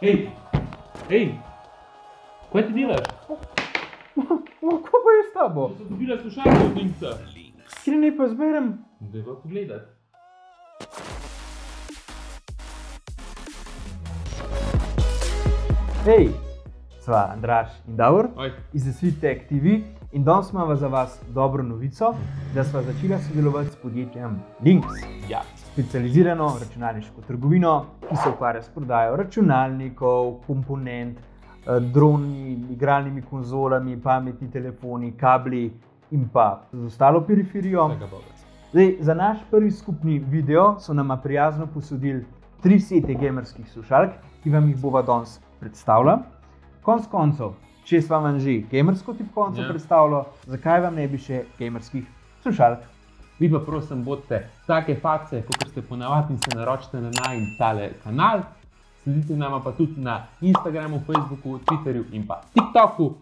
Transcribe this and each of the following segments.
Hej, kaj ti delaš? Kako pa je s tabo? Če so dobila slušalke od Linksa. Kjer ne pa zberem? Daj pa pogledat. Hej, sva Andraž in Davor Oj. iz The Sweet Tech TV in danes imamo za vas dobro novico, da sva začela sodelovati s podjetjem Links. Ja. Specializirano računalniško trgovino, ki se ukvarja s prodajo računalnikov, komponent, droni, igralnimi konzolami, pametni telefoni, kabli in pa z ostalo periferijo. Zdaj, za naš prvi skupni video so nama prijazno posodili 3 sete gamerskih slušalk, ki vam jih bova danes predstavila. Konec koncev, če sva vam že gamersko tipkovnico predstavila, zakaj vam ne bi še gamerskih slušalk? Vi pa prosim, bodite take face, kot ste ponavadi in se naročite na najin tale kanal. Sledite nama pa tudi na Instagramu, Facebooku, Twitterju in pa TikToku.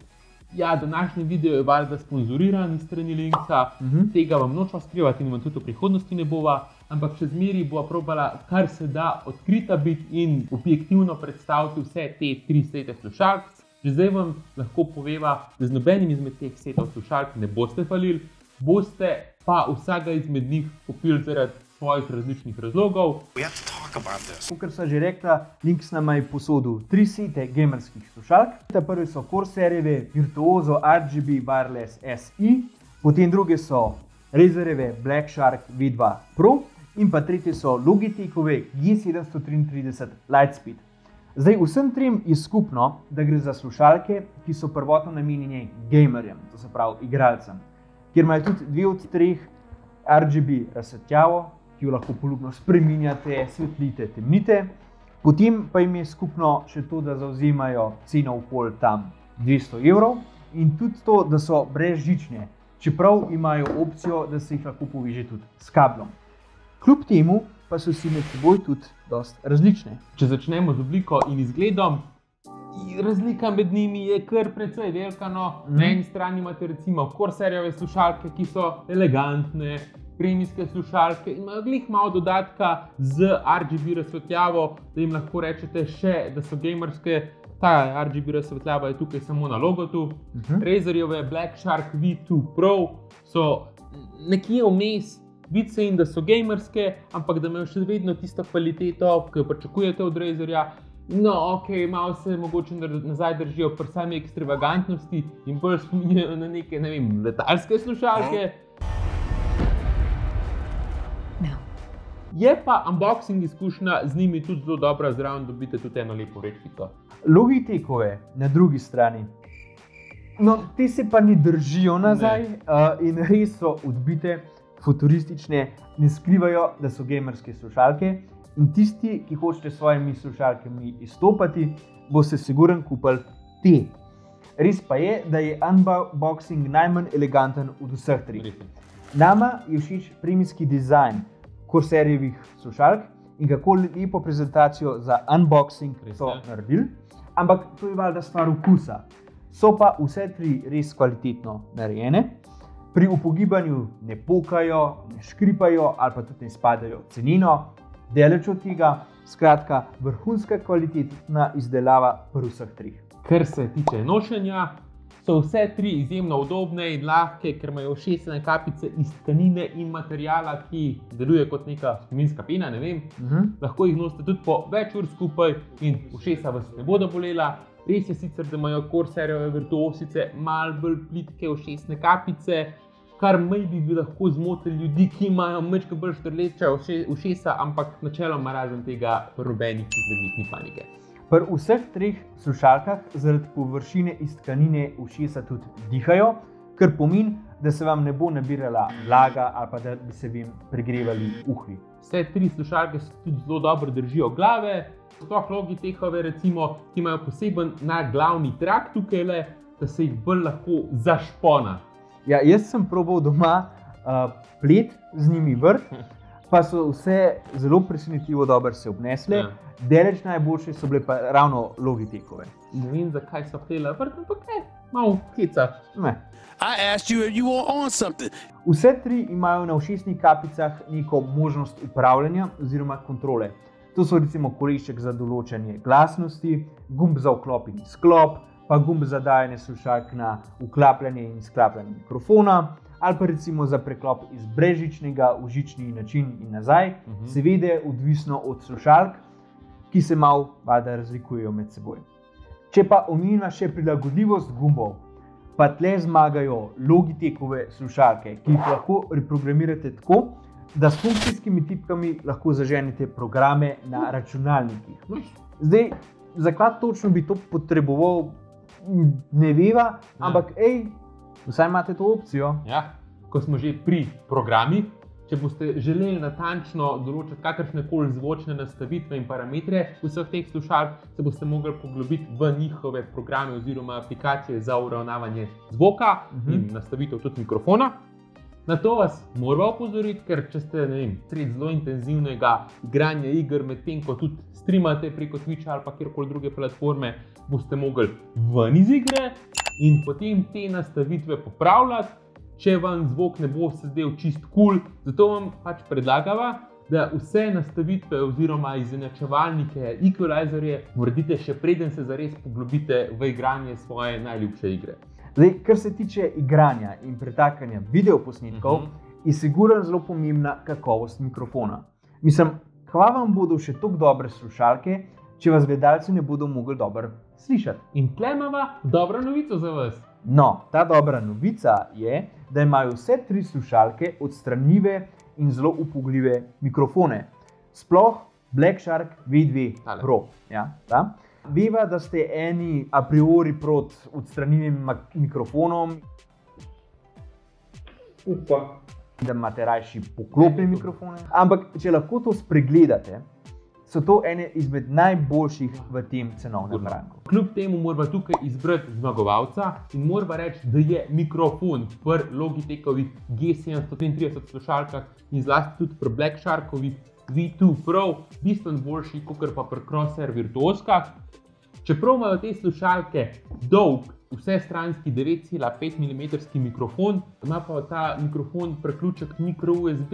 Ja, današnji video je valjda sponzoriran iz strani Linksa. Tega vam nočva skrivati in vam tudi v prihodnosti ne bova, ampak še zmeri bova probala kar se da odkrita biti in objektivno predstaviti vse te 3 sete slušalk. Že zdaj vam lahko poveva, da z nobenim izmed teh setov slušalk ne boste falili, boste pa vsega izmed njih kupili zaradi svojih različnih razlogov. Kot sem že rekla, Links nama je posodil 3 sete gamerskih slušalk. Prvi so Corsairjeve Virtuoso RGB Wireless SE, potem druge so Razerjeve Black Shark V2 Pro in pa tretje so Logitechove G733 Lightspeed. Zdaj, vsem trem je skupno, da gre za slušalke, ki so prvotno namenjene gamerjem, to se pravi igralcem, kjer imajo tudi 2 od 3 RGB razsvetljavo, ki jo lahko poljubno spreminjate, svetlite, temnite. Potem pa jim je skupno še to, da zavzemajo ceno okoli tam 200 € in tudi to, da so brezžične, čeprav imajo opcijo, da se jih lahko poveže tudi s kablom. Kljub temu pa so si med seboj tudi dosti različne. Če začnemo z obliko in izgledom, razlika med njimi je kar precej velika. Na eni strani imate recimo Corsairjeve slušalke, ki so elegantne, premijske slušalke in imajo glih malo dodatka z RGB razsvetljavo, da jim lahko rečete še, da so gamerske. Ta RGB razsvetljava je tukaj samo na logotu. Razerjeve Black Shark V2 Pro so nekje vmes. Vidi se jim, da so gamerske, ampak da imajo še vedno tisto kvaliteto, ki jo pričakujete od Razerja. No, ok, malo se mogoče nazaj držijo pri sami ekstravagantnosti in bolj spominjajo na neke, ne vem, letalske slušalke. Je pa unboxing izkušnja z njimi tudi zelo dobra, zraven dobite tudi eno lepo vrečkico. Logitechove na drugi strani. No, te se pa ne držijo nazaj in res so odbite, futuristične, ne skrivajo, da so gamerske slušalke in tisti, ki hočete s svojimi slušalkami izstopati, boste sigurno kupili te. Res pa je, da je unboxing najmanj eleganten od vseh 3. Nama je všeč premijski dizajn Corsairjevih slušalk in kako lepo prezentacijo za unboxing so naredili, ampak to je valjda stvar okusa. So pa vse 3 res kvalitetno narejene. Pri upogibanju ne pokajo, ne škripajo ali pa tudi ne spadajo v cenino. Daleč od tega, skratka, vrhunska kvalitetna izdelava pri vseh 3. Kar se tiče nošenja, so vse 3 izjemno udobne in lahke, ker imajo ušesne kapice iz tkanine in materijala, ki deluje kot neka spominska pena, ne vem. Lahko jih nosite tudi po več ur skupaj in ušesa vas ne bodo bolela. Res je sicer, da imajo Corsairjeve Virtuosice malo bolj plitke ušesne kapice, kar maybe bi lahko zmotili ljudi, ki imajo malo bolj štrleča ušesa, ampak načeloma razen tega pri nobenih izmed njih ni panike. Pri vseh 3 slušalkah zaradi površine iz tkanine ušesa tudi dihajo, kar pomeni, da se vam ne bo nabirala vlaga ali pa da bi se vam pregrevali uhi. Vse 3 slušalke tudi zelo dobro držijo glave. Sploh Logitechove recimo, ki imajo poseben glavni trak tukaj, da se jih bolj lahko zašpona. Ja, jaz sem probal doma plet z njimi vrt, pa so vse zelo presenetljivo dobro se obnesle. Daleč najboljše so bile pa ravno Logitechove. Ne vem, zakaj so htela vrt, ampak malo heca. Vse 3 imajo na ušesnih kapicah neko možnost upravljanja oziroma kontrole. To so recimo kolešček za določanje glasnosti, gumb za vklop in izklop, pa gumb za dajanje slušalk na vklapljanje in izklapljanje mikrofona, ali pa recimo za preklop iz brezžičnega v žični način in nazaj, seveda odvisno od slušalk, ki se malo razlikujejo med seboj. Če pa omenjena še prilagodljivost gumbov, pa tle zmagajo Logitechove slušalke, ki jih lahko reprogramirate tako, da s funkcijskimi tipkami lahko zaženete programe na računalnikih. Zdaj, zakaj točno bi to potreboval, ne veva, ampak vsaj imate to opcijo. Ja, ko smo že pri programih, če boste želeli natančno določiti kakršnekoli zvočne nastavitve in parametre vseh teh slušalk, se boste mogli poglobiti v njihove programe oziroma aplikacije za uravnavanje zvoka in nastavitev tudi mikrofona. Na to vas moramo opozoriti, ker če ste sredi zelo intenzivnega igranja iger, medtem ko tudi streamate preko Twitcha ali pa kjerkoli druge platforme, boste mogli ven iz igre in potem te nastavitve popravljati, če vam zvok ne bo sedel čist cool. Zato vam pač predlagava, da vse nastavitve oziroma izenačevalnike, equalizerje naredite še preden se zares poglobite v igranje svoje najljubše igre. Zdaj, kar se tiče igranja in pretakanja videoposnetkov, je sigurno zelo pomembna kakovost mikrofona. Mislim, kva vam bodo še toliko dobre slušalke, če vas gledalci ne bodo mogli dobro slišati. In tle imava dobro novico za vas. No, ta dobra novica je, da imajo vse 3 slušalke odstranljive in zelo upogljive mikrofone. Sploh Black Shark V2 Pro. Ja, veva, da ste eni a priori proti odstranljivim mikrofonom, da imate rajši poklopne mikrofone, ampak če lahko to spregledate, so to ene izmed najboljših v tem cenovnem rangu. Kljub temu moramo tukaj izbrati zmagovalca in moramo reči, da je mikrofon pri Logitechovih G733 slušalkah in zlasti tudi pri Black Sharkovih V2 Pro bistveno boljši, kot pa pri Crosshair Virtuoskah. Čeprav imajo te slušalke dolg, vsestranski 9,5 mm mikrofon, ima pa ta mikrofon priključek mikro USB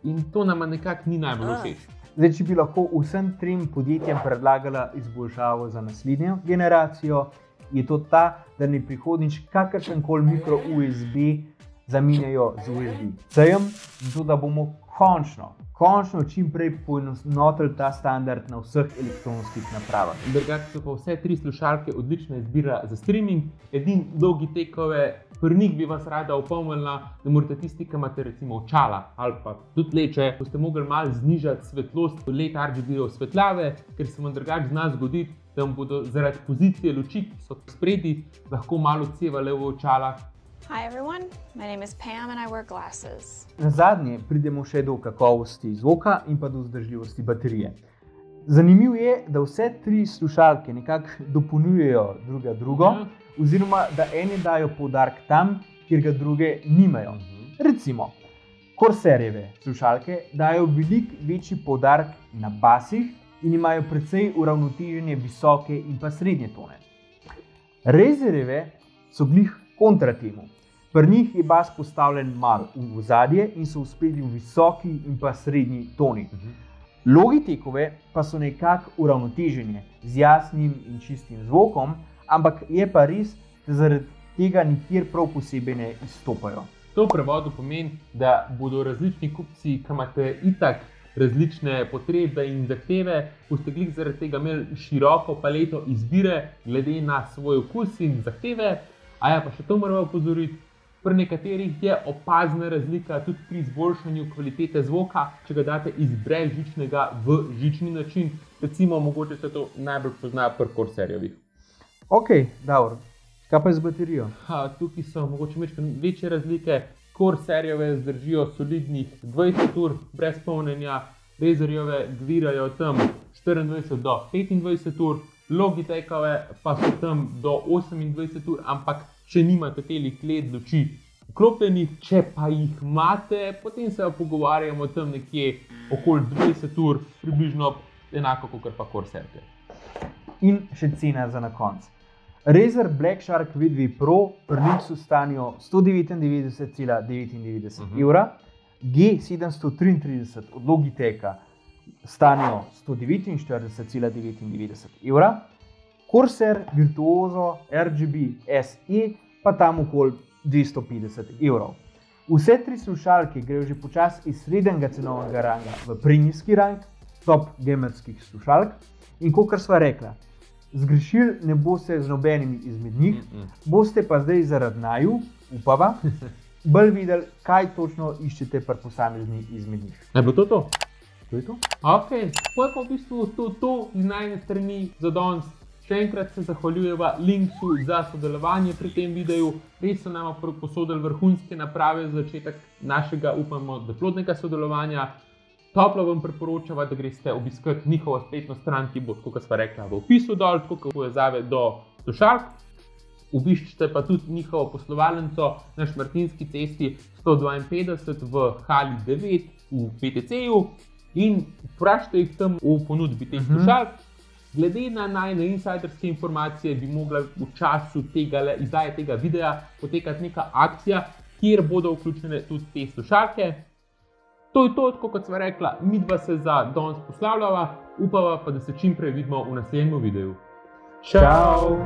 in to nama nekako ni najbolj všeč. Zdaj, če bi lahko vsem 3 podjetjem predlagala izboljšavo za naslednjo generacijo, je to ta, da ne prihodnjič kakršenkoli mikro USB zamenjajo z USB-C-jem, zato da bomo končno čim prej poenotili ta standard na vseh elektronskih napravah. Drugače so pa vse 3 slušalke odlična izbira za streaming. Edin Logitechove, pri njih bi vas rada opomnila, da morate tisti, ki imate recimo očala ali pa tudi leče, boste mogli malo znižati svetlost LED RGB osvetljave, ker se vam drugače zna zgoditi, da vam bodo zaradi pozicije luči, ki so spredi, lahko malo odsevale v očalah. Hi everyone, my name is Pam and I wear glasses. Nazadnje pridemo še do kakovosti zvoka in pa do vzdržljivosti baterije. Zanimivo je, da vse 3 slušalke nekako dopolnjujejo druga drugo, oziroma da eni dajo poudarek tam, kjer ga druge nimajo. Recimo, Corsairjeve slušalke dajo veliko večji poudarek na basih in imajo precej uravnotežene visoke in pa srednje tone. Razerjeve so glih kontra temu. Pri njih je bas postavljen malo v ozadje in so v ospredju visoki in pa srednji toni. Logitechove pa so nekako uravnotežene z jasnim in čistim zvokom, ampak je pa res, da zaradi tega nikjer prav posebej ne izstopajo. To v prevodu pomeni, da bodo različni kupci, ki imate itak različne potrebe in zahteve, boste glih zaradi tega imeli široko paleto izbire glede na svoj okus in zahteve. A ja, pa še to moramo opozoriti, pri nekaterih je opazna razlika tudi pri izboljšanju kvalitete zvoka, če ga date iz brezžičnega v žični način. Recimo, mogoče se to najbolj pozna pri Corsairjevih. Ok, dobro. Kaj pa je z baterijo? Tukaj so mogoče večje razlike. Corsairjeve zdržijo solidnih 20 ur brez polnjenja, Razerjeve gvirajo tam 24 do 25 ur, Logitechove pa so tam do 28 ur, ampak če nimate telih LED luči vklopljenih, če pa jih imate, potem se pogovarjamo tam nekje okoli 20 ur, približno enako kot pa Corsairke. In še cena za na konec. Razer Black Shark V2 Pro pri Linksu stanijo 199,99 evra, G733 od Logitecha stanejo 149,99 evra, Corsair Virtuoso RGB SE pa tam okoli 250 evrov. Vse tri slušalke grejo že počasi iz srednjega cenovnega ranga v premijski rang top gamerskih slušalk in kakor sva rekla, zgrešili ne boste z nobenimi izmed njih, boste pa zdaj zaradi naju, upava, bolj videli, kaj točno iščete pri posamezni izmed njih. Je bilo to? To je to? Ok, to je pa v bistvu to iz najne strani za danes. Še enkrat se zahvaljujeva Linksu za sodelovanje pri tem videu. Res so nama posodili vrhunske naprave za začetek našega, upamo, plodnega sodelovanja. Toplo vam priporočava, da greste obiskati njihovo spletno stran, ki bo, kot sva rekla, v opisu dol, tako kot povezave do slušalk. Obiščite pa tudi njihovo poslovalnico na Šmartinski cesti 152 v hali 9 v PTC-ju in vprašajte jih tam o ponudbi teh slušalk. Glede na najne insiderske informacije bi mogla v času izdaje tega videa potekati neka akcija, kjer bodo vključene tudi te slušalke. To je to, tako kot sva rekla, midva se za danes poslavljava, upava pa, da se čim prej vidimo v naslednjem videu. Čau!